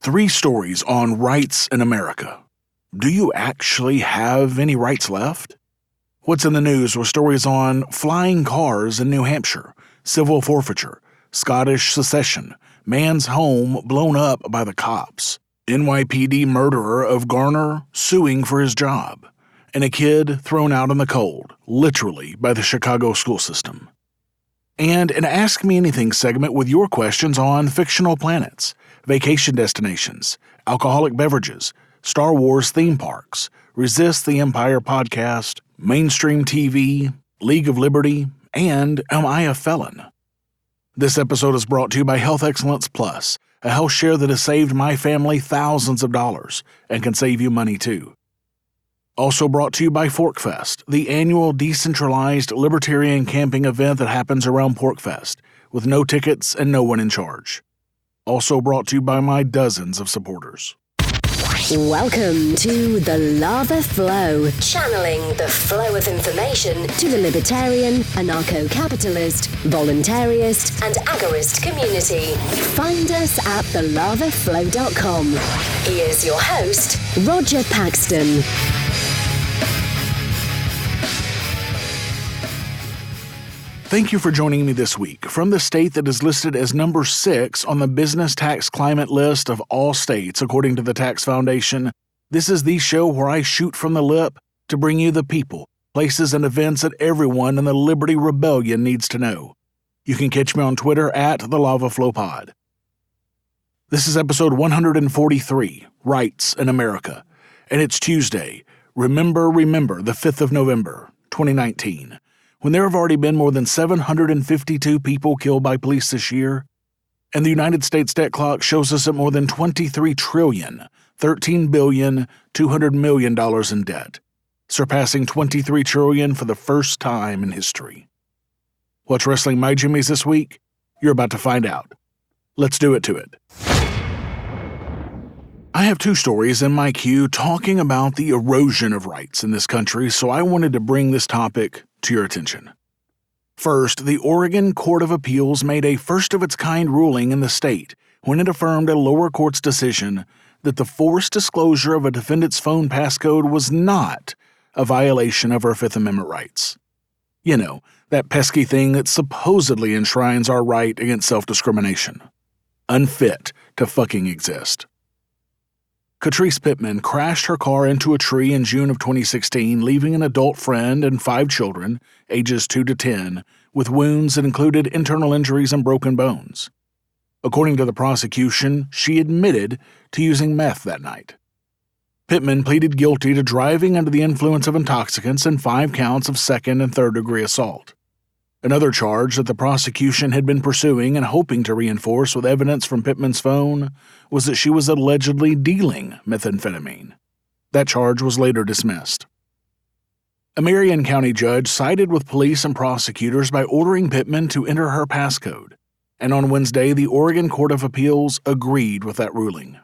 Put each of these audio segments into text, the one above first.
3 stories on rights in America. Do you actually have any rights left? What's in the news were stories on flying cars in New Hampshire, civil forfeiture, Scottish secession, man's home blown up by the cops, NYPD murderer of Garner suing for his job, and a kid thrown out in the cold, literally by the Chicago school system. And an Ask Me Anything segment with your questions on fictional planets, vacation destinations, alcoholic beverages, Star Wars theme parks, Resist the Empire podcast, mainstream TV, League of Liberty, and Am I a Felon? This episode is brought to you by Health Excellence Plus, a health share that has saved my family thousands of dollars and can save you money too. Also brought to you by ForkFest, the annual decentralized Libertarian camping event that happens around PorcFest, with no tickets and no one in charge. Also brought to you by my dozens of supporters. Welcome to The Lava Flow, channeling the flow of information to the libertarian, anarcho-capitalist, voluntarist, and agorist community. Find us at thelavaflow.com. Here's your host, Roger Paxton. Thank you for joining me this week. From the state that is listed as number 6 on the business tax climate list of all states, according to the Tax Foundation, this is the show where I shoot from the lip to bring you the people, places, and events that everyone in the Liberty Rebellion needs to know. You can catch me on Twitter at The Lava Flow Pod. This is episode 143, Rights in America, and it's Tuesday, Remember, the 5th of November, 2019. When there have already been more than 752 people killed by police this year, and the United States debt clock shows us at more than $23 trillion, $13 billion, $200 million in debt, surpassing $23 trillion for the first time in history. What's wrestling my jimmies this week? You're about to find out. Let's do it to it. I have 2 stories in my queue talking about the erosion of rights in this country, so I wanted to bring this topic to your attention. First, the Oregon Court of Appeals made a first-of-its-kind ruling in the state when it affirmed a lower court's decision that the forced disclosure of a defendant's phone passcode was not a violation of our Fifth Amendment rights. You know, that pesky thing that supposedly enshrines our right against self-discrimination. Unfit to fucking exist. Catrice Pittman crashed her car into a tree in June of 2016, leaving an adult friend and 5 children, ages 2 to 10, with wounds that included internal injuries and broken bones. According to the prosecution, she admitted to using meth that night. Pittman pleaded guilty to driving under the influence of intoxicants and 5 counts of second and third-degree assault. Another charge that the prosecution had been pursuing and hoping to reinforce with evidence from Pittman's phone was that she was allegedly dealing methamphetamine. That charge was later dismissed. A Marion County judge sided with police and prosecutors by ordering Pittman to enter her passcode, and on Wednesday, the Oregon Court of Appeals agreed with that ruling.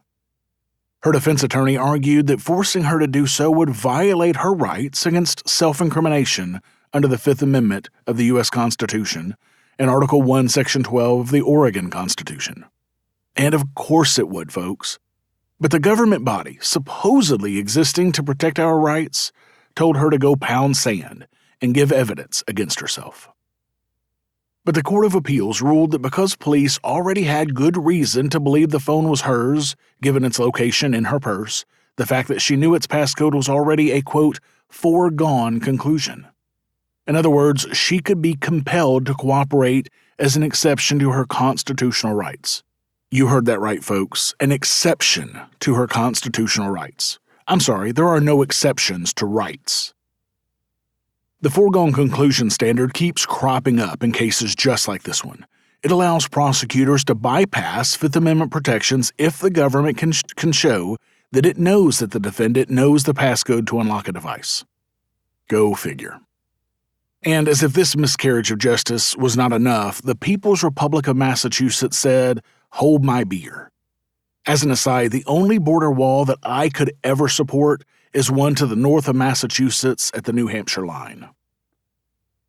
Her defense attorney argued that forcing her to do so would violate her rights against self-incrimination under the Fifth Amendment of the U.S. Constitution and Article 1, Section 12 of the Oregon Constitution. And of course it would, folks. But the government body, supposedly existing to protect our rights, told her to go pound sand and give evidence against herself. But the Court of Appeals ruled that because police already had good reason to believe the phone was hers, given its location in her purse, the fact that she knew its passcode was already a, quote, foregone conclusion. In other words, she could be compelled to cooperate as an exception to her constitutional rights. You heard that right, folks. An exception to her constitutional rights. I'm sorry, there are no exceptions to rights. The foregone conclusion standard keeps cropping up in cases just like this one. It allows prosecutors to bypass Fifth Amendment protections if the government can show that it knows that the defendant knows the passcode to unlock a device. Go figure. And as if this miscarriage of justice was not enough, the People's Republic of Massachusetts said, "Hold my beer." As an aside, the only border wall that I could ever support is one to the north of Massachusetts at the New Hampshire line.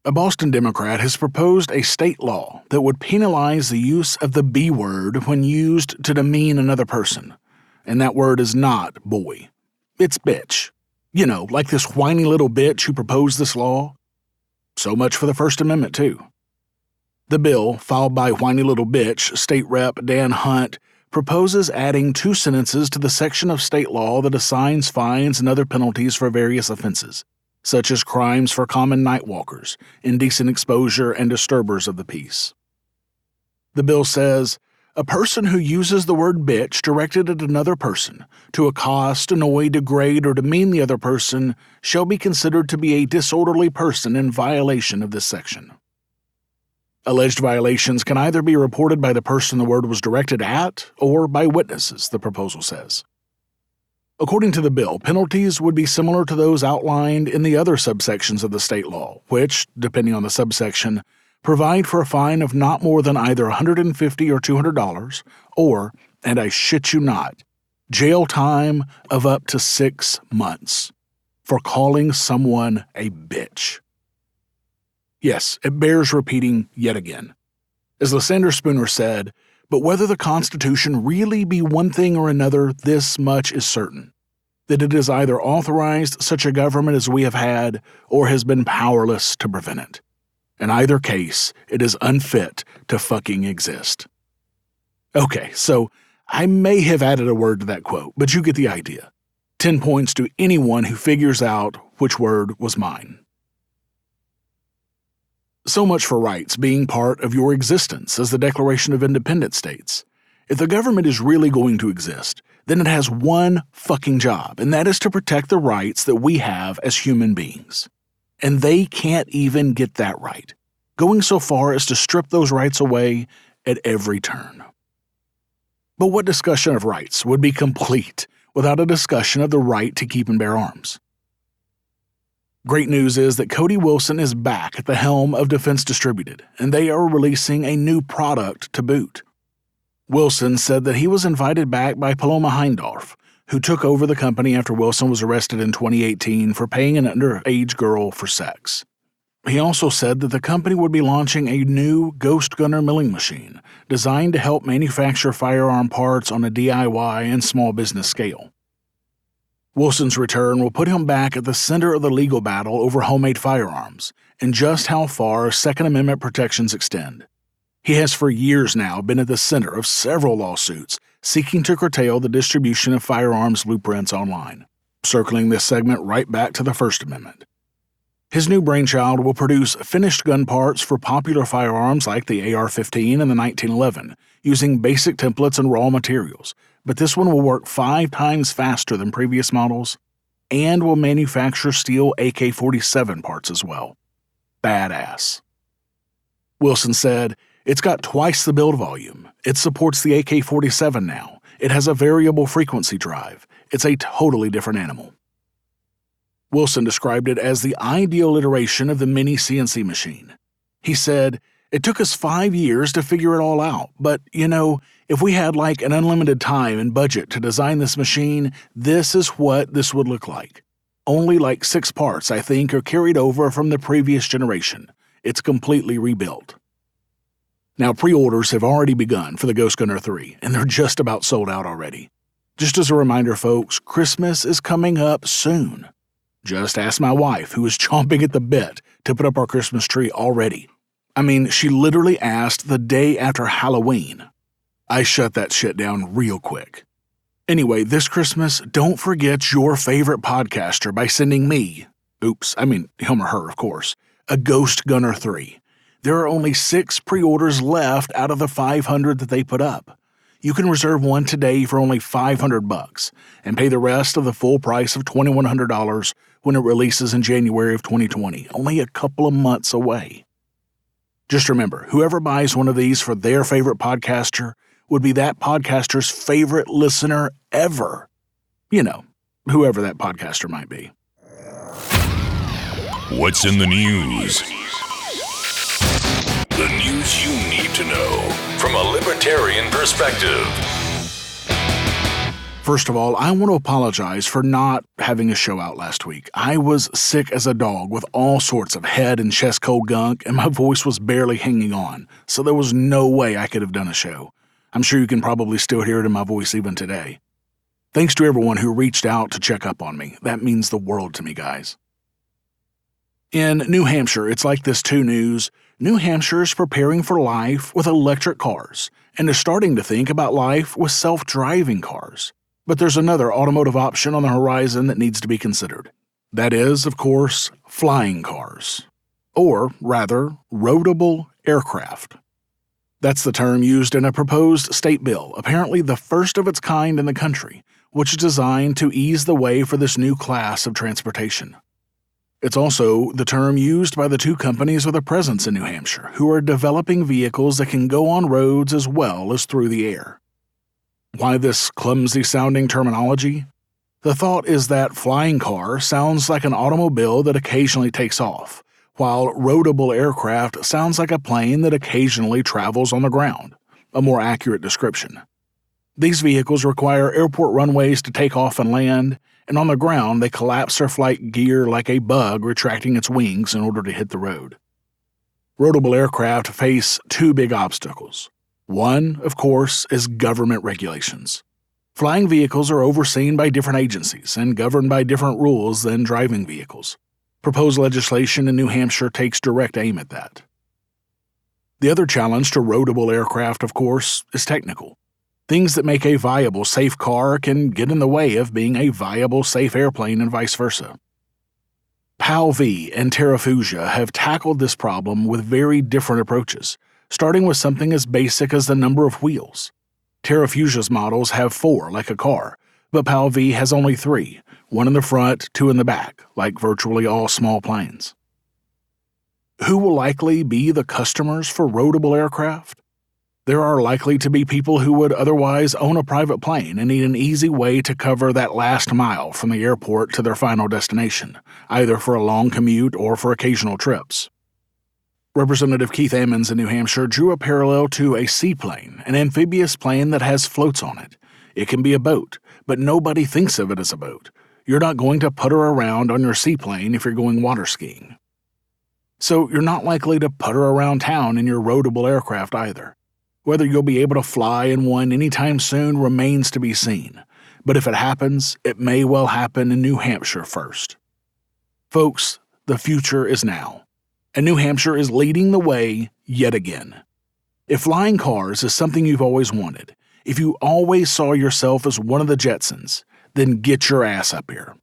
A Boston Democrat has proposed a state law that would penalize the use of the B word when used to demean another person. and that word is not boy. It's bitch. You know, like this whiny little bitch who proposed this law. So much for the First Amendment, too. The bill, filed by whiny little bitch, State Rep Dan Hunt, proposes adding 2 sentences to the section of state law that assigns fines and other penalties for various offenses, such as crimes for common nightwalkers, indecent exposure, and disturbers of the peace. The bill says, a person who uses the word bitch directed at another person to accost, annoy, degrade, or demean the other person shall be considered to be a disorderly person in violation of this section. Alleged violations can either be reported by the person the word was directed at or by witnesses, the proposal says. According to the bill, penalties would be similar to those outlined in the other subsections of the state law, which, depending on the subsection, provide for a fine of not more than either $150 or $200, or, and I shit you not, jail time of up to 6 months for calling someone a bitch. Yes, it bears repeating yet again. As Lysander Spooner said, but whether the Constitution really be one thing or another, this much is certain, that it has either authorized such a government as we have had or has been powerless to prevent it. In either case, it is unfit to fucking exist. Okay, so I may have added a word to that quote, but you get the idea. 10 points to anyone who figures out which word was mine. So much for rights being part of your existence, as the Declaration of Independence states. If the government is really going to exist, then it has one fucking job, and that is to protect the rights that we have as human beings. And they can't even get that right, going so far as to strip those rights away at every turn. But what discussion of rights would be complete without a discussion of the right to keep and bear arms? Great news is that Cody Wilson is back at the helm of Defense Distributed, and they are releasing a new product to boot. Wilson said that he was invited back by Paloma Heindorf, who took over the company after Wilson was arrested in 2018 for paying an underage girl for sex. He also said that the company would be launching a new Ghost Gunner milling machine designed to help manufacture firearm parts on a DIY and small business scale. Wilson's return will put him back at the center of the legal battle over homemade firearms and just how far Second Amendment protections extend. He has for years now been at the center of several lawsuits seeking to curtail the distribution of firearms blueprints online, circling this segment right back to the First Amendment. His new brainchild will produce finished gun parts for popular firearms like the AR-15 and the 1911, using basic templates and raw materials, but this one will work 5 times faster than previous models and will manufacture steel AK-47 parts as well. Badass. Wilson said, "It's got twice the build volume. It supports the AK-47 now. It has a variable frequency drive. It's a totally different animal." Wilson described it as the ideal iteration of the mini CNC machine. He said, "It took us 5 years to figure it all out, but, if we had like an unlimited time and budget to design this machine, this is what this would look like. Only like 6 parts, I think, are carried over from the previous generation. It's completely rebuilt." Now, pre-orders have already begun for the Ghost Gunner 3, and they're just about sold out already. Just as a reminder, folks, Christmas is coming up soon. Just ask my wife, who is chomping at the bit to put up our Christmas tree already. I mean, she literally asked the day after Halloween. I shut that shit down real quick. Anyway, this Christmas, don't forget your favorite podcaster by sending me, him or her, of course, a Ghost Gunner 3. There are only 6 pre-orders left out of the 500 that they put up. You can reserve one today for only $500 and pay the rest of the full price of $2,100 when it releases in January of 2020, only a couple of months away. Just remember, whoever buys one of these for their favorite podcaster would be that podcaster's favorite listener ever. Whoever that podcaster might be. What's in the news? The news you need to know from a libertarian perspective. First of all, I want to apologize for not having a show out last week. I was sick as a dog with all sorts of head and chest cold gunk, and my voice was barely hanging on, so there was no way I could have done a show. I'm sure you can probably still hear it in my voice even today. Thanks to everyone who reached out to check up on me. That means the world to me, guys. In New Hampshire, it's like this too news. New Hampshire is preparing for life with electric cars and is starting to think about life with self-driving cars. But there's another automotive option on the horizon that needs to be considered. That is, of course, flying cars. Or, rather, roadable aircraft. That's the term used in a proposed state bill, apparently the first of its kind in the country, which is designed to ease the way for this new class of transportation. It's also the term used by the two companies with a presence in New Hampshire, who are developing vehicles that can go on roads as well as through the air. Why this clumsy-sounding terminology? The thought is that flying car sounds like an automobile that occasionally takes off, while roadable aircraft sounds like a plane that occasionally travels on the ground, a more accurate description. These vehicles require airport runways to take off and land, and on the ground they collapse their flight gear like a bug retracting its wings in order to hit the road. Roadable aircraft face two big obstacles. One, of course, is government regulations. Flying vehicles are overseen by different agencies and governed by different rules than driving vehicles. Proposed legislation in New Hampshire takes direct aim at that. The other challenge to roadable aircraft, of course, is technical. Things that make a viable, safe car can get in the way of being a viable, safe airplane and vice versa. PAL-V and Terrafugia have tackled this problem with very different approaches, starting with something as basic as the number of wheels. Terrafugia's models have 4, like a car, but PAL-V has only 3, 1 in the front, 2 in the back, like virtually all small planes. Who will likely be the customers for roadable aircraft? There are likely to be people who would otherwise own a private plane and need an easy way to cover that last mile from the airport to their final destination, either for a long commute or for occasional trips. Representative Keith Ammons in New Hampshire drew a parallel to a seaplane, an amphibious plane that has floats on it. It can be a boat, but nobody thinks of it as a boat. You're not going to putter around on your seaplane if you're going water skiing. So you're not likely to putter around town in your roadable aircraft either. Whether you'll be able to fly in one anytime soon remains to be seen, but if it happens, it may well happen in New Hampshire first. Folks, the future is now, and New Hampshire is leading the way yet again. If flying cars is something you've always wanted, if you always saw yourself as one of the Jetsons, then get your ass up here.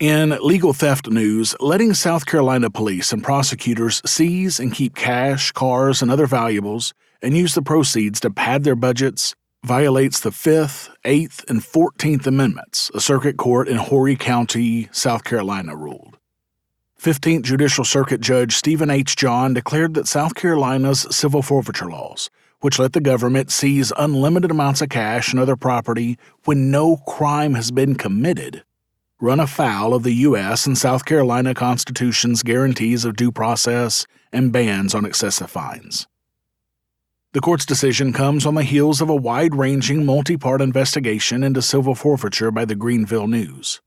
In legal theft news, letting South Carolina police and prosecutors seize and keep cash, cars, and other valuables and use the proceeds to pad their budgets violates the 5th, 8th, and 14th Amendments, a circuit court in Horry County, South Carolina ruled. 15th Judicial Circuit Judge Stephen H. John declared that South Carolina's civil forfeiture laws, which let the government seize unlimited amounts of cash and other property when no crime has been committed, run afoul of the U.S. and South Carolina Constitution's guarantees of due process and bans on excessive fines. The court's decision comes on the heels of a wide-ranging, multi-part investigation into civil forfeiture by the Greenville News.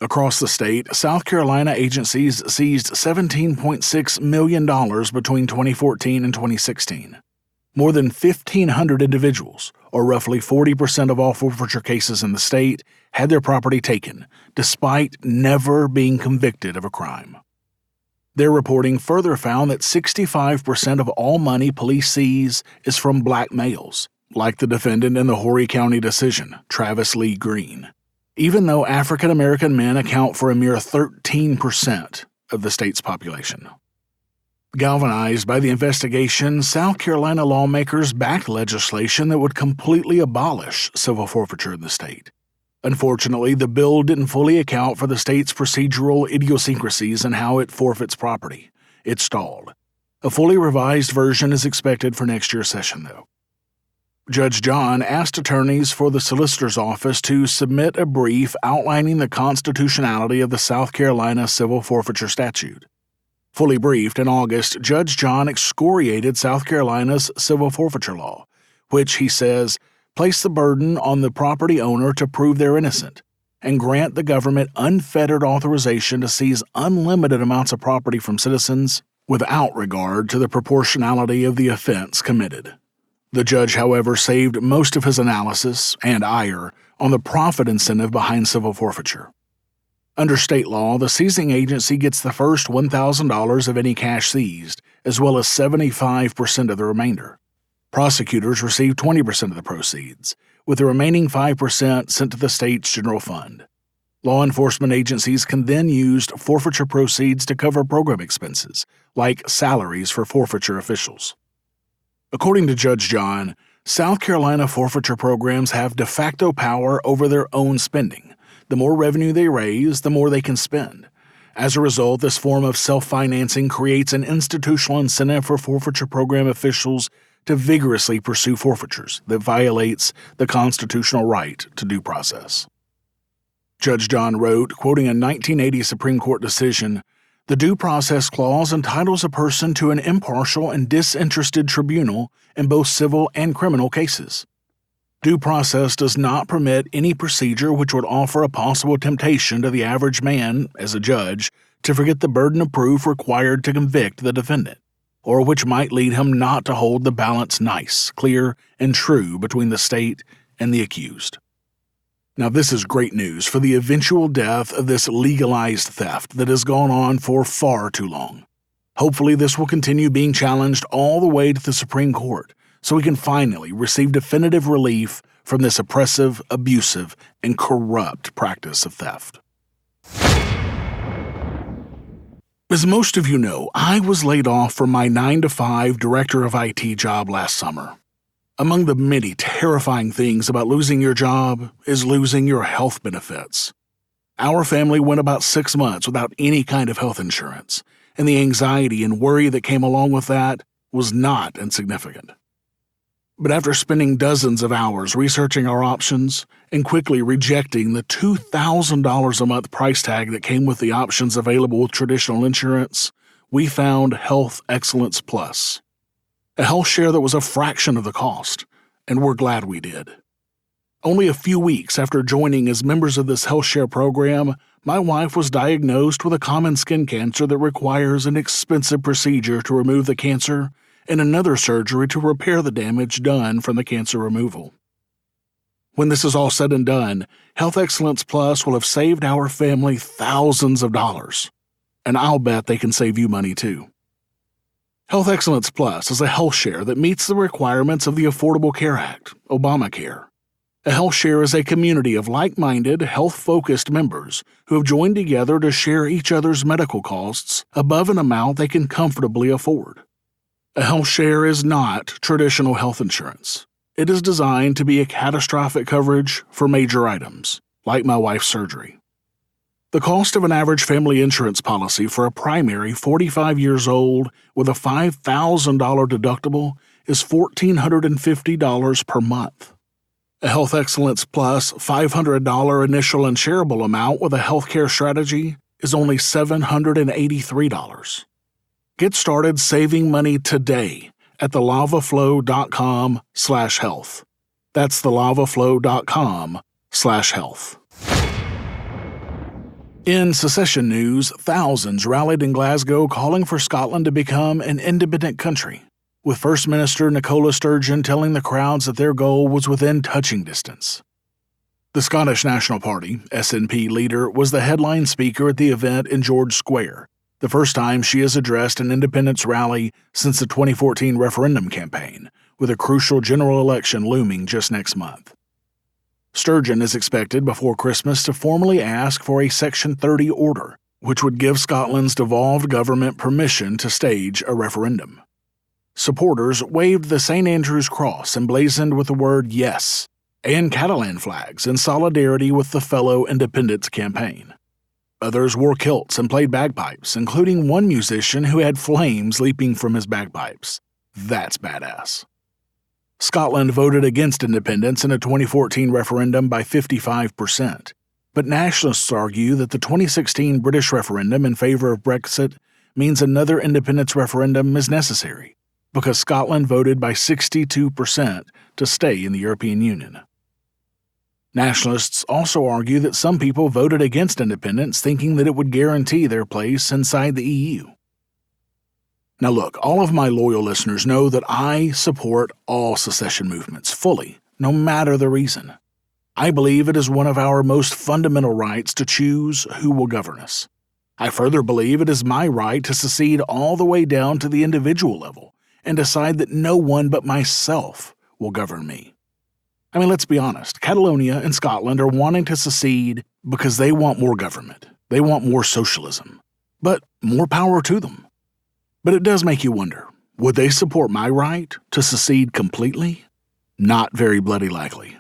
Across the state, South Carolina agencies seized $17.6 million between 2014 and 2016. More than 1,500 individuals, or roughly 40% of all forfeiture cases in the state, had their property taken, despite never being convicted of a crime. Their reporting further found that 65% of all money police seize is from black males, like the defendant in the Horry County decision, Travis Lee Green, even though African American men account for a mere 13% of the state's population. Galvanized by the investigation, South Carolina lawmakers backed legislation that would completely abolish civil forfeiture in the state. Unfortunately, the bill didn't fully account for the state's procedural idiosyncrasies and how it forfeits property. It stalled. A fully revised version is expected for next year's session, though. Judge John asked attorneys for the solicitor's office to submit a brief outlining the constitutionality of the South Carolina civil forfeiture statute. Fully briefed in August, Judge John excoriated South Carolina's civil forfeiture law, which, he says, place the burden on the property owner to prove they're innocent, and grant the government unfettered authorization to seize unlimited amounts of property from citizens without regard to the proportionality of the offense committed. The judge, however, saved most of his analysis and ire on the profit incentive behind civil forfeiture. Under state law, the seizing agency gets the first $1,000 of any cash seized, as well as 75% of the remainder. Prosecutors receive 20% of the proceeds, with the remaining 5% sent to the state's general fund. Law enforcement agencies can then use forfeiture proceeds to cover program expenses, like salaries for forfeiture officials. According to Judge John, South Carolina forfeiture programs have de facto power over their own spending. The more revenue they raise, the more they can spend. As a result, this form of self-financing creates an institutional incentive for forfeiture program officials to vigorously pursue forfeitures that violates the constitutional right to due process. Judge John wrote, quoting a 1980 Supreme Court decision, "The Due Process Clause entitles a person to an impartial and disinterested tribunal in both civil and criminal cases. Due process does not permit any procedure which would offer a possible temptation to the average man, as a judge, to forget the burden of proof required to convict the defendant, or which might lead him not to hold the balance nice, clear, and true between the state and the accused." Now, this is great news for the eventual death of this legalized theft that has gone on for far too long. Hopefully, this will continue being challenged all the way to the Supreme Court, so we can finally receive definitive relief from this oppressive, abusive, and corrupt practice of theft. As most of you know, I was laid off from my 9-to-5 Director of IT job last summer. Among the many terrifying things about losing your job is losing your health benefits. Our family went about 6 months without any kind of health insurance, and the anxiety and worry that came along with that was not insignificant. But after spending dozens of hours researching our options and quickly rejecting the $2,000 a month price tag that came with the options available with traditional insurance, we found Health Excellence Plus, a health share that was a fraction of the cost, and we're glad we did. Only a few weeks after joining as members of this health share program, my wife was diagnosed with a common skin cancer that requires an expensive procedure to remove the cancer and another surgery to repair the damage done from the cancer removal. When this is all said and done, Health Excellence Plus will have saved our family thousands of dollars, and I'll bet they can save you money too. Health Excellence Plus is a health share that meets the requirements of the Affordable Care Act, Obamacare. A health share is a community of like-minded, health-focused members who have joined together to share each other's medical costs above an amount they can comfortably afford. A health share is not traditional health insurance. It is designed to be a catastrophic coverage for major items, like my wife's surgery. The cost of an average family insurance policy for a primary 45 years old with a $5,000 deductible is $1,450 per month. A Health Excellence Plus $500 initial and shareable amount with a healthcare strategy is only $783. Get started saving money today at thelavaflow.com/health. That's thelavaflow.com/health. In Secession news, thousands rallied in Glasgow calling for Scotland to become an independent country, with First Minister Nicola Sturgeon telling the crowds that their goal was within touching distance. The Scottish National Party, SNP leader, was the headline speaker at the event in George Square, the first time she has addressed an independence rally since the 2014 referendum campaign, with a crucial general election looming just next month. Sturgeon is expected before Christmas to formally ask for a Section 30 order, which would give Scotland's devolved government permission to stage a referendum. Supporters waved the St. Andrew's Cross emblazoned with the word "Yes" and Catalan flags in solidarity with the fellow independence campaign. Others wore kilts and played bagpipes, including one musician who had flames leaping from his bagpipes. That's badass. Scotland voted against independence in a 2014 referendum by 55%, but nationalists argue that the 2016 British referendum in favor of Brexit means another independence referendum is necessary, because Scotland voted by 62% to stay in the European Union. Nationalists also argue that some people voted against independence thinking that it would guarantee their place inside the EU. Now look, all of my loyal listeners know that I support all secession movements fully, no matter the reason. I believe it is one of our most fundamental rights to choose who will govern us. I further believe it is my right to secede all the way down to the individual level and decide that no one but myself will govern me. I mean, let's be honest, Catalonia and Scotland are wanting to secede because they want more government. They want more socialism. But more power to them. But it does make you wonder, would they support my right to secede completely? Not very bloody likely.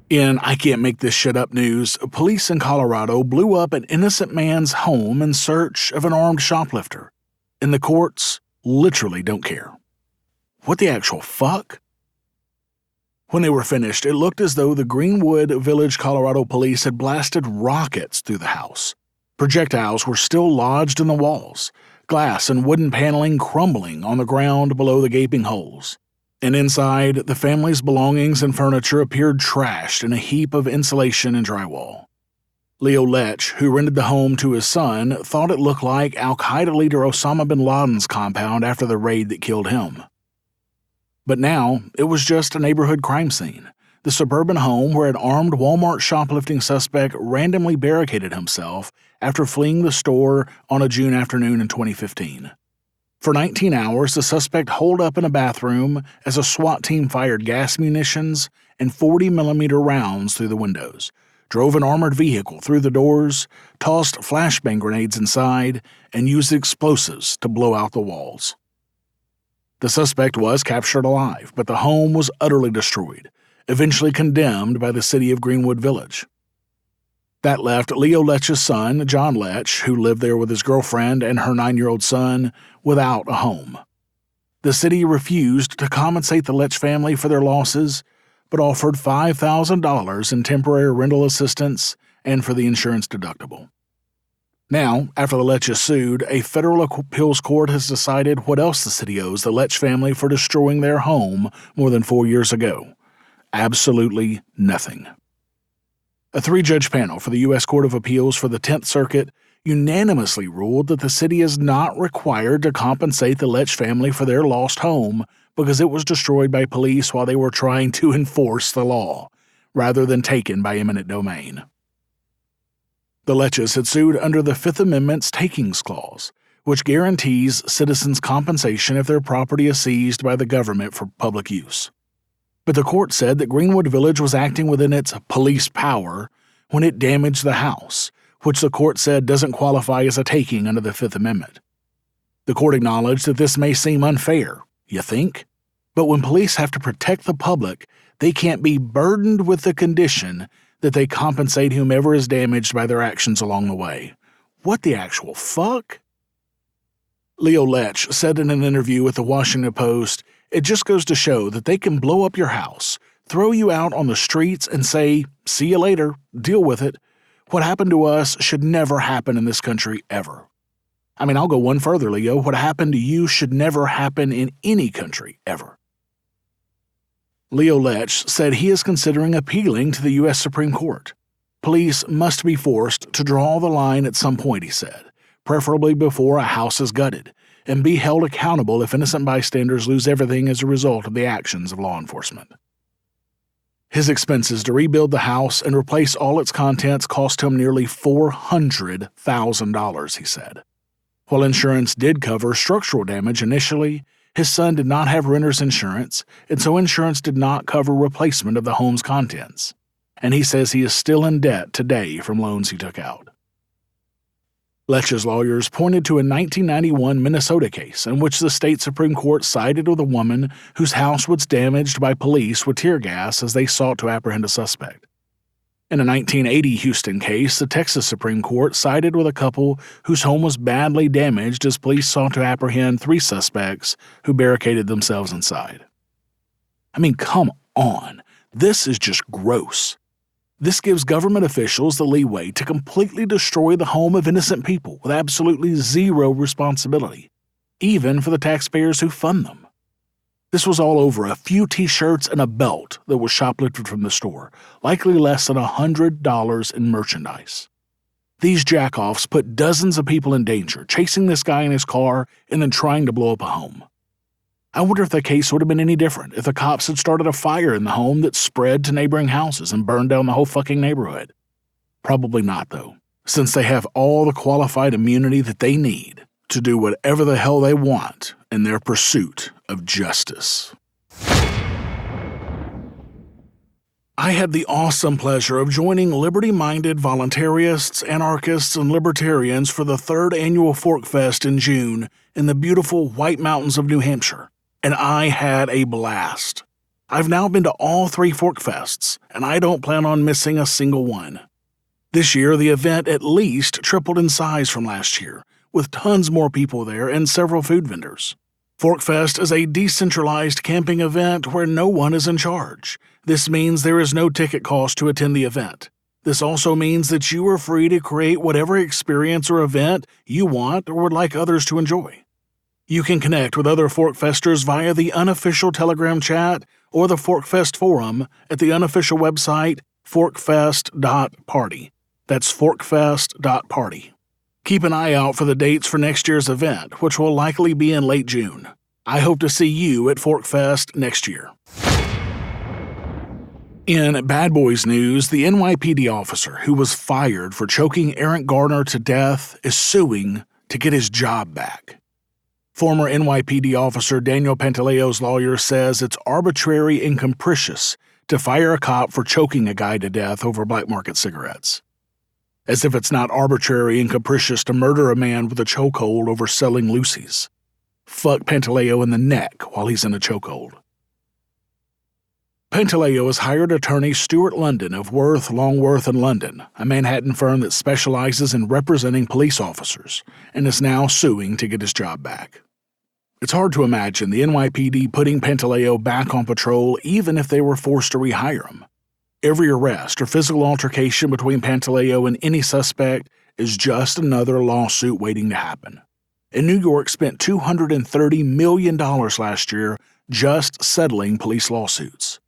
In I can't make this shit up news, police in Colorado blew up an innocent man's home in search of an armed shoplifter, and the courts literally don't care. What the actual fuck? When they were finished, it looked as though the Greenwood Village, Colorado police had blasted rockets through the house. Projectiles were still lodged in the walls, glass and wooden paneling crumbling on the ground below the gaping holes. And inside, the family's belongings and furniture appeared trashed in a heap of insulation and drywall. Leo Lech, who rented the home to his son, thought it looked like Al-Qaeda leader Osama bin Laden's compound after the raid that killed him. But now, it was just a neighborhood crime scene, the suburban home where an armed Walmart shoplifting suspect randomly barricaded himself after fleeing the store on a June afternoon in 2015. For 19 hours, the suspect holed up in a bathroom as a SWAT team fired gas munitions and 40mm rounds through the windows, drove an armored vehicle through the doors, tossed flashbang grenades inside, and used explosives to blow out the walls. The suspect was captured alive, but the home was utterly destroyed, eventually condemned by the city of Greenwood Village. That left Leo Lech's son, John Lech, who lived there with his girlfriend and her 9-year-old son, without a home. The city refused to compensate the Lech family for their losses, but offered $5,000 in temporary rental assistance and for the insurance deductible. Now, after the Leches sued, a federal appeals court has decided what else the city owes the Lech family for destroying their home more than 4 years ago. Absolutely nothing. A 3-judge panel for the U.S. Court of Appeals for the 10th Circuit unanimously ruled that the city is not required to compensate the Lech family for their lost home because it was destroyed by police while they were trying to enforce the law, rather than taken by eminent domain. The Leches had sued under the Fifth Amendment's Takings Clause, which guarantees citizens compensation if their property is seized by the government for public use. But the court said that Greenwood Village was acting within its police power when it damaged the house, which the court said doesn't qualify as a taking under the Fifth Amendment. The court acknowledged that this may seem unfair, you think? But when police have to protect the public, they can't be burdened with the condition that they compensate whomever is damaged by their actions along the way. What the actual fuck? Leo Lech said in an interview with the Washington Post, "It just goes to show that they can blow up your house, throw you out on the streets and say, 'See you later, deal with it.' What happened to us should never happen in this country ever." I mean, I'll go one further, Leo. What happened to you should never happen in any country ever. Leo Lech said he is considering appealing to the U.S. Supreme Court. Police must be forced to draw the line at some point, he said, preferably before a house is gutted, and be held accountable if innocent bystanders lose everything as a result of the actions of law enforcement. His expenses to rebuild the house and replace all its contents cost him nearly $400,000, he said. While insurance did cover structural damage initially, his son did not have renter's insurance, and so insurance did not cover replacement of the home's contents. And he says he is still in debt today from loans he took out. Lech's lawyers pointed to a 1991 Minnesota case in which the state Supreme Court sided with a woman whose house was damaged by police with tear gas as they sought to apprehend a suspect. In a 1980 Houston case, the Texas Supreme Court sided with a couple whose home was badly damaged as police sought to apprehend 3 suspects who barricaded themselves inside. I mean, come on. This is just gross. This gives government officials the leeway to completely destroy the home of innocent people with absolutely zero responsibility, even for the taxpayers who fund them. This was all over a few t-shirts and a belt that was shoplifted from the store, likely less than $100 in merchandise. These jackoffs put dozens of people in danger, chasing this guy in his car and then trying to blow up a home. I wonder if the case would have been any different if the cops had started a fire in the home that spread to neighboring houses and burned down the whole fucking neighborhood. Probably not, though, since they have all the qualified immunity that they need to do whatever the hell they want in their pursuit of justice. I had the awesome pleasure of joining liberty-minded voluntarists, anarchists, and libertarians for the 3rd annual ForkFest in June in the beautiful White Mountains of New Hampshire, and I had a blast. I've now been to all 3 ForkFests, and I don't plan on missing a single one. This year, the event at least tripled in size from last year, with tons more people there and several food vendors. ForkFest is a decentralized camping event where no one is in charge. This means there is no ticket cost to attend the event. This also means that you are free to create whatever experience or event you want or would like others to enjoy. You can connect with other ForkFesters via the unofficial Telegram chat or the ForkFest forum at the unofficial website forkfest.party. That's forkfest.party. Keep an eye out for the dates for next year's event, which will likely be in late June. I hope to see you at ForkFest next year. In Bad Boys news, the NYPD officer who was fired for choking errant Garner to death is suing to get his job back. Former NYPD officer Daniel Pantaleo's lawyer says it's arbitrary and capricious to fire a cop for choking a guy to death over black market cigarettes. As if it's not arbitrary and capricious to murder a man with a chokehold over selling Lucy's. Fuck Pantaleo in the neck while he's in a chokehold. Pantaleo has hired attorney Stuart London of Worth, Longworth & London, a Manhattan firm that specializes in representing police officers, and is now suing to get his job back. It's hard to imagine the NYPD putting Pantaleo back on patrol even if they were forced to rehire him. Every arrest or physical altercation between Pantaleo and any suspect is just another lawsuit waiting to happen. And New York spent $230 million last year just settling police lawsuits.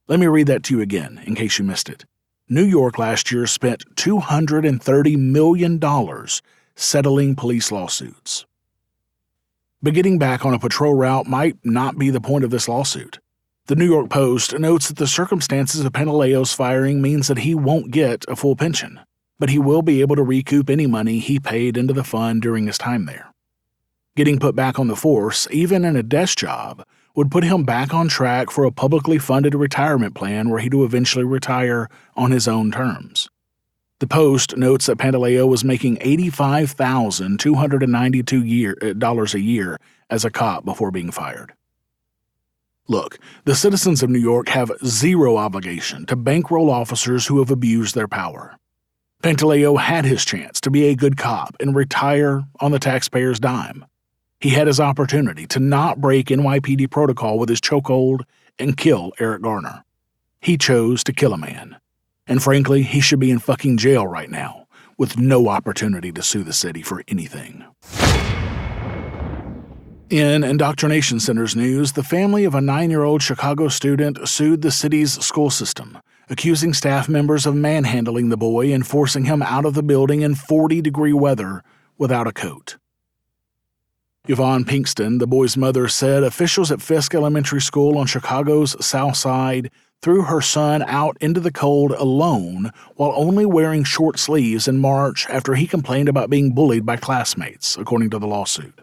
Let me read that to you again, in case you missed it. New York last year spent $230 million settling police lawsuits. But getting back on a patrol route might not be the point of this lawsuit. The New York Post notes that the circumstances of Pantaleo's firing means that he won't get a full pension, but he will be able to recoup any money he paid into the fund during his time there. Getting put back on the force, even in a desk job, would put him back on track for a publicly funded retirement plan where he'd eventually retire on his own terms. The Post notes that Pantaleo was making $85,292 a year as a cop before being fired. Look, the citizens of New York have zero obligation to bankroll officers who have abused their power. Pantaleo had his chance to be a good cop and retire on the taxpayer's dime. He had his opportunity to not break NYPD protocol with his chokehold and kill Eric Garner. He chose to kill a man. And frankly, he should be in fucking jail right now, with no opportunity to sue the city for anything. In Indoctrination Center's news, the family of a 9-year-old Chicago student sued the city's school system, accusing staff members of manhandling the boy and forcing him out of the building in 40-degree weather without a coat. Yvonne Pinkston, the boy's mother, said officials at Fisk Elementary School on Chicago's South Side threw her son out into the cold alone while only wearing short sleeves in March after he complained about being bullied by classmates, according to the lawsuit.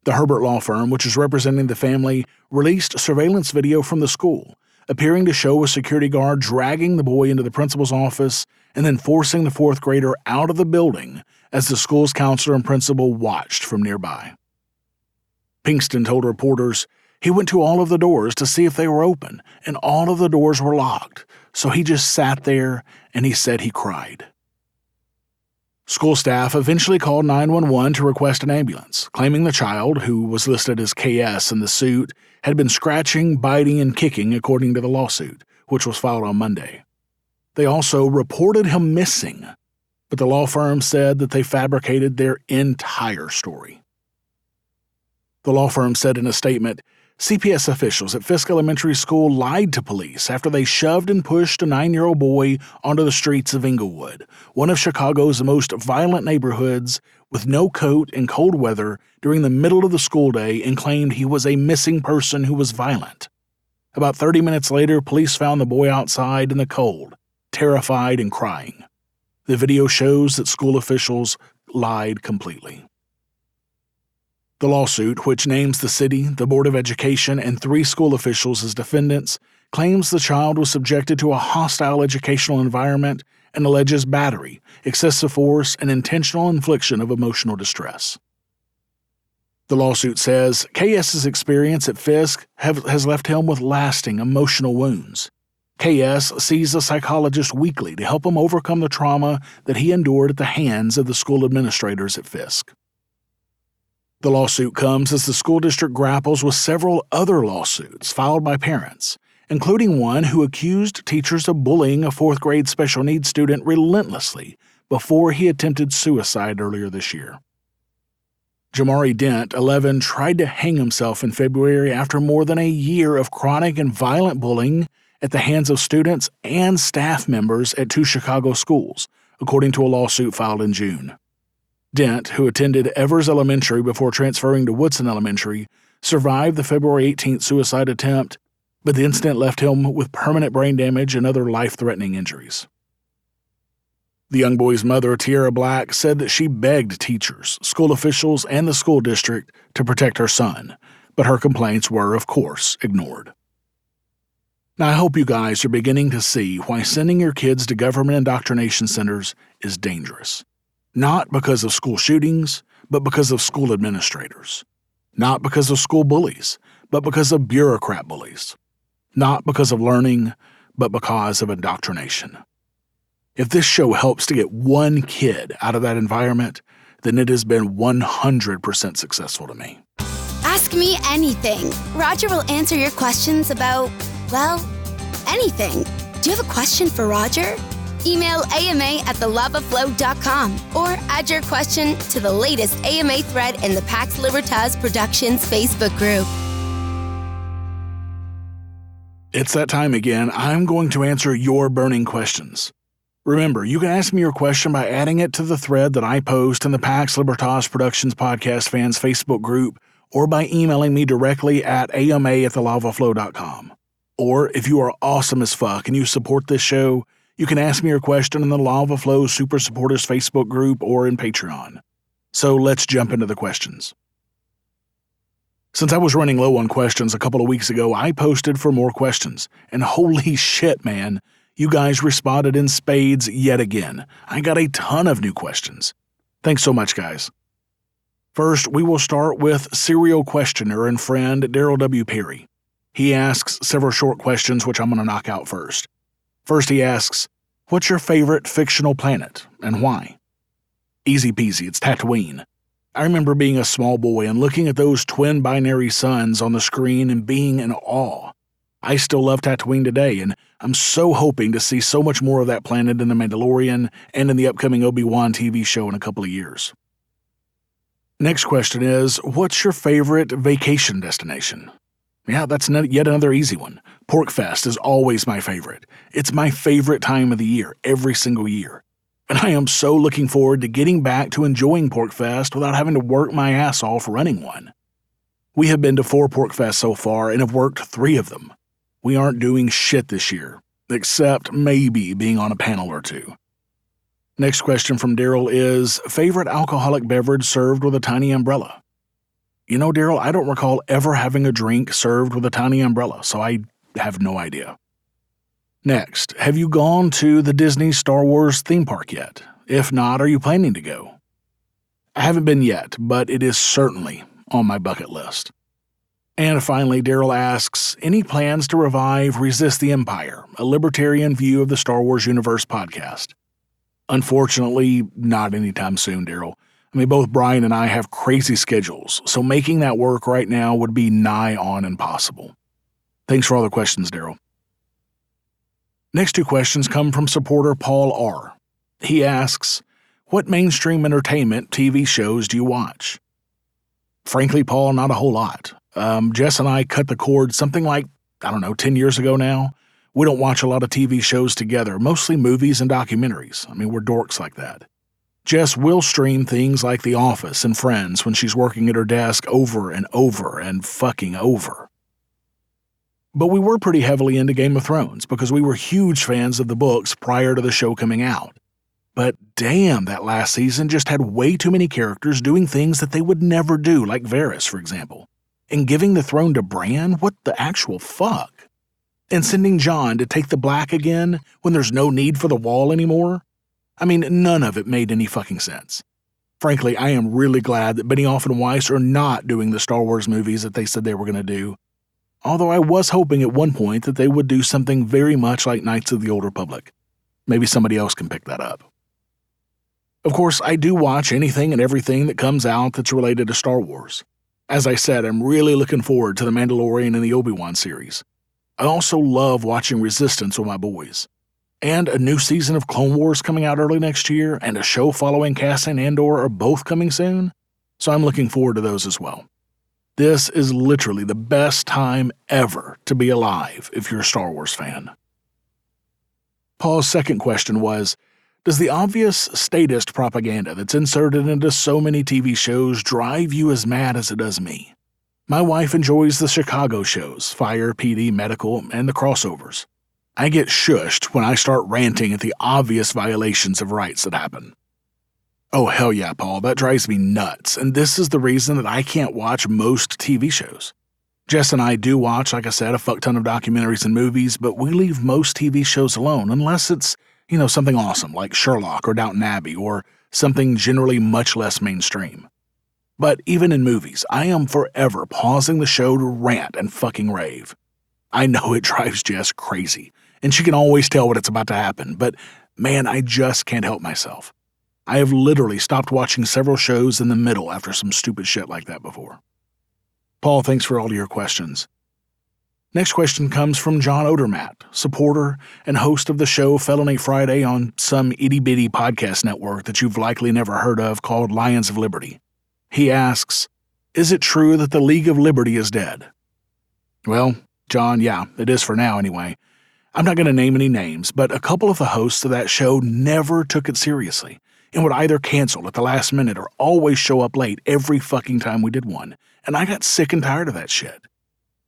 The Herbert law firm, which is representing the family, released surveillance video from the school, appearing to show a security guard dragging the boy into the principal's office and then forcing the fourth grader out of the building as the school's counselor and principal watched from nearby. Pinkston told reporters he went to all of the doors to see if they were open, and all of the doors were locked, so he just sat there and he said he cried. School staff eventually called 911 to request an ambulance, claiming the child, who was listed as KS in the suit, had been scratching, biting, and kicking according to the lawsuit, which was filed on Monday. They also reported him missing, but the law firm said that they fabricated their entire story. The law firm said in a statement, CPS officials at Fisk Elementary School lied to police after they shoved and pushed a 9-year-old boy onto the streets of Englewood, one of Chicago's most violent neighborhoods, with no coat in cold weather during the middle of the school day, and claimed he was a missing person who was violent. About 30 minutes later, police found the boy outside in the cold, terrified and crying. The video shows that school officials lied completely. The lawsuit, which names the city, the Board of Education, and 3 school officials as defendants, claims the child was subjected to a hostile educational environment and alleges battery, excessive force, and intentional infliction of emotional distress. The lawsuit says KS's experience at Fisk has left him with lasting emotional wounds. KS sees a psychologist weekly to help him overcome the trauma that he endured at the hands of the school administrators at Fisk. The lawsuit comes as the school district grapples with several other lawsuits filed by parents, including one who accused teachers of bullying a 4th grade special needs student relentlessly before he attempted suicide earlier this year. Jamari Dent, 11, tried to hang himself in February after more than a year of chronic and violent bullying at the hands of students and staff members at 2 Chicago schools, according to a lawsuit filed in June. Dent, who attended Evers Elementary before transferring to Woodson Elementary, survived the February 18th suicide attempt, but the incident left him with permanent brain damage and other life-threatening injuries. The young boy's mother, Tierra Black, said that she begged teachers, school officials, and the school district to protect her son, but her complaints were, of course, ignored. Now, I hope you guys are beginning to see why sending your kids to government indoctrination centers is dangerous. Not because of school shootings, but because of school administrators. Not because of school bullies, but because of bureaucrat bullies. Not because of learning, but because of indoctrination. If this show helps to get one kid out of that environment, then it has been 100% successful to me. Ask me anything. Roger will answer your questions about, well, anything. Do you have a question for Roger? Email ama@thelavaflow.com or add your question to the latest AMA thread in the Pax Libertas Productions Facebook group. It's that time again. I'm going to answer your burning questions. Remember, you can ask me your question by adding it to the thread that I post in the Pax Libertas Productions Podcast Fans Facebook group, or by emailing me directly at ama@thelavaflow.com. Or if you are awesome as fuck and you support this show, you can ask me your question in the Lava Flow Super Supporters Facebook group or in Patreon. So let's jump into the questions. Since I was running low on questions a couple of weeks ago, I posted for more questions. And holy shit, man, you guys responded in spades yet again. I got a ton of new questions. Thanks so much, guys. First, we will start with serial questioner and friend Daryl W. Perry. He asks several short questions, which I'm going to knock out first. First, he asks, what's your favorite fictional planet, and why? Easy peasy, it's Tatooine. I remember being a small boy and looking at those twin binary suns on the screen and being in awe. I still love Tatooine today, and I'm so hoping to see so much more of that planet in The Mandalorian and in the upcoming Obi-Wan TV show in a couple of years. Next question is, what's your favorite vacation destination? Yeah, that's yet another easy one. PorcFest is always my favorite. It's my favorite time of the year, every single year. And I am so looking forward to getting back to enjoying PorcFest without having to work my ass off running one. We have been to 4 PorcFests so far and have worked 3 of them. We aren't doing shit this year, except maybe being on a panel or 2. Next question from Daryl is, favorite alcoholic beverage served with a tiny umbrella? You know, Daryl, I don't recall ever having a drink served with a tiny umbrella, so I have no idea. Next, have you gone to the Disney Star Wars theme park yet? If not, are you planning to go? I haven't been yet, but it is certainly on my bucket list. And finally, Daryl asks, any plans to revive Resist the Empire, a libertarian view of the Star Wars universe podcast? Unfortunately, not anytime soon, Daryl. I mean, both Brian and I have crazy schedules, so making that work right now would be nigh on impossible. Thanks for all the questions, Daryl. Next 2 questions come from supporter Paul R. He asks, what mainstream entertainment TV shows do you watch? Frankly, Paul, not a whole lot. Jess and I cut the cord something like, 10 years ago now. We don't watch a lot of TV shows together, mostly movies and documentaries. We're dorks like that. Jess will stream things like The Office and Friends when she's working at her desk over and over and fucking over. But we were pretty heavily into Game of Thrones because we were huge fans of the books prior to the show coming out. But damn, that last season just had way too many characters doing things that they would never do, like Varys, for example. And giving the throne to Bran? What the actual fuck? And sending Jon to take the Black again when there's no need for the Wall anymore? None of it made any fucking sense. Frankly, I am really glad that Benioff and Weiss are not doing the Star Wars movies that they said they were going to do. Although I was hoping at one point that they would do something very much like Knights of the Old Republic. Maybe somebody else can pick that up. Of course, I do watch anything and everything that comes out that's related to Star Wars. As I said, I'm really looking forward to The Mandalorian and the Obi-Wan series. I also love watching Resistance with my boys. And a new season of Clone Wars coming out early next year, and a show following Cassian Andor are both coming soon, so I'm looking forward to those as well. This is literally the best time ever to be alive if you're a Star Wars fan. Paul's second question was, does the obvious statist propaganda that's inserted into so many TV shows drive you as mad as it does me? My wife enjoys the Chicago shows, Fire, PD, Medical, and the crossovers. I get shushed when I start ranting at the obvious violations of rights that happen. Oh, hell yeah, Paul, that drives me nuts, and this is the reason that I can't watch most TV shows. Jess and I do watch, like I said, a fuck ton of documentaries and movies, but we leave most TV shows alone unless it's, something awesome like Sherlock or Downton Abbey or something generally much less mainstream. But even in movies, I am forever pausing the show to rant and fucking rave. I know it drives Jess crazy, and she can always tell when it's about to happen, but man, I just can't help myself. I have literally stopped watching several shows in the middle after some stupid shit like that before. Paul, thanks for all of your questions. Next question comes from John Odermatt, supporter and host of the show Felony Friday on some itty-bitty podcast network that you've likely never heard of called Lions of Liberty. He asks, is it true that the League of Liberty is dead? Well, John, yeah, it is for now anyway. I'm not going to name any names, but a couple of the hosts of that show never took it seriously and would either cancel at the last minute or always show up late every fucking time we did one, and I got sick and tired of that shit.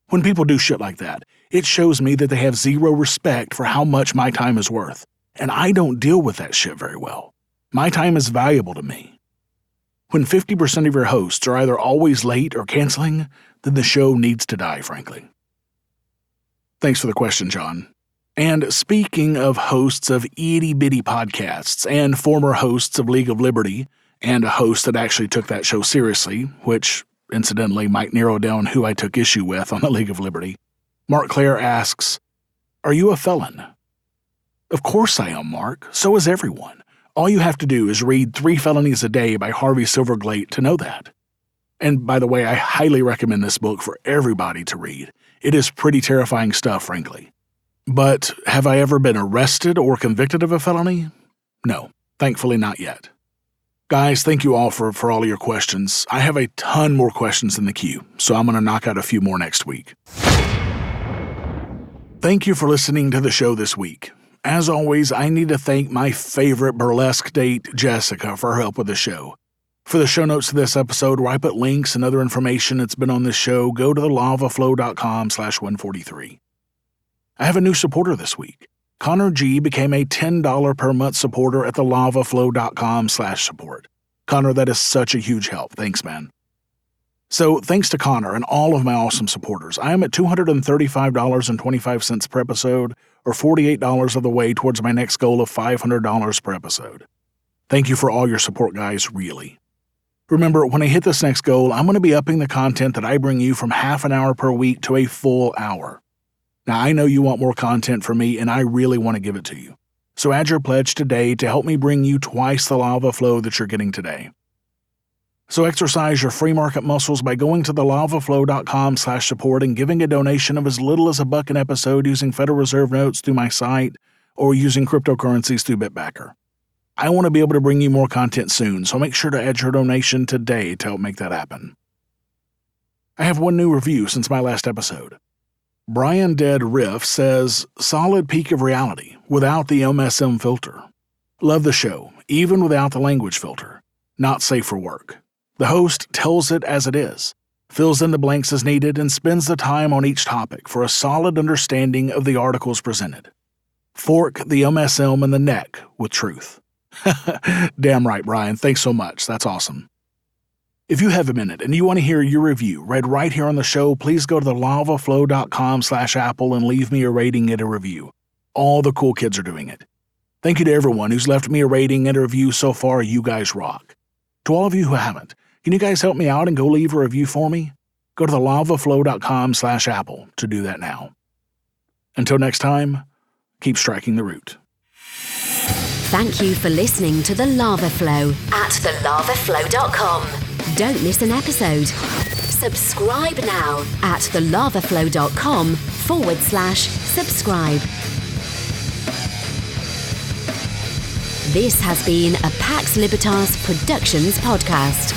When people do shit like that, it shows me that they have zero respect for how much my time is worth, and I don't deal with that shit very well. My time is valuable to me. When 50% of your hosts are either always late or canceling, then the show needs to die, frankly. Thanks for the question, John. And speaking of hosts of itty-bitty podcasts and former hosts of League of Liberty, and a host that actually took that show seriously, which incidentally might narrow down who I took issue with on the League of Liberty, Mark Clare asks, are you a felon? Of course I am, Mark. So is everyone. All you have to do is read 3 Felonies a Day by Harvey Silverglate to know that. And by the way, I highly recommend this book for everybody to read. It is pretty terrifying stuff, frankly. But have I ever been arrested or convicted of a felony? No, thankfully not yet. Guys, thank you all for all of your questions. I have a ton more questions in the queue, so I'm going to knock out a few more next week. Thank you for listening to the show this week. As always, I need to thank my favorite burlesque date, Jessica, for her help with the show. For the show notes to this episode, where I put links and other information that's been on this show, go to thelavaflow.com/143. I have a new supporter this week. Connor G became a $10 per month supporter at thelavaflow.com/support. Connor, that is such a huge help. Thanks, man. So thanks to Connor and all of my awesome supporters, I am at $235.25 per episode, or $48 of the way towards my next goal of $500 per episode. Thank you for all your support, guys, really. Remember, when I hit this next goal, I'm going to be upping the content that I bring you from half an hour per week to a full hour. Now, I know you want more content from me, and I really want to give it to you. So add your pledge today to help me bring you twice the lava flow that you're getting today. So exercise your free market muscles by going to thelavaflow.com/support and giving a donation of as little as $1 an episode using Federal Reserve notes through my site or using cryptocurrencies through Bitbacker. I want to be able to bring you more content soon, so make sure to add your donation today to help make that happen. I have one new review since my last episode. Brian Dead Riff says, solid peak of reality without the MSM filter. Love the show, even without the language filter. Not safe for work. The host tells it as it is, fills in the blanks as needed, and spends the time on each topic for a solid understanding of the articles presented. Fork the MSM in the neck with truth. Damn right, Brian. Thanks so much. That's awesome. If you have a minute and you want to hear your review read right here on the show, please go to thelavaflow.com/Apple and leave me a rating and a review. All the cool kids are doing it. Thank you to everyone who's left me a rating and a review so far. You guys rock. To all of you who haven't, can you guys help me out and go leave a review for me? Go to thelavaflow.com/Apple to do that now. Until next time, keep striking the root. Thank you for listening to The Lava Flow at thelavaflow.com. Don't miss an episode. Subscribe now at thelavaflow.com/subscribe. This has been a Pax Libertas Productions podcast.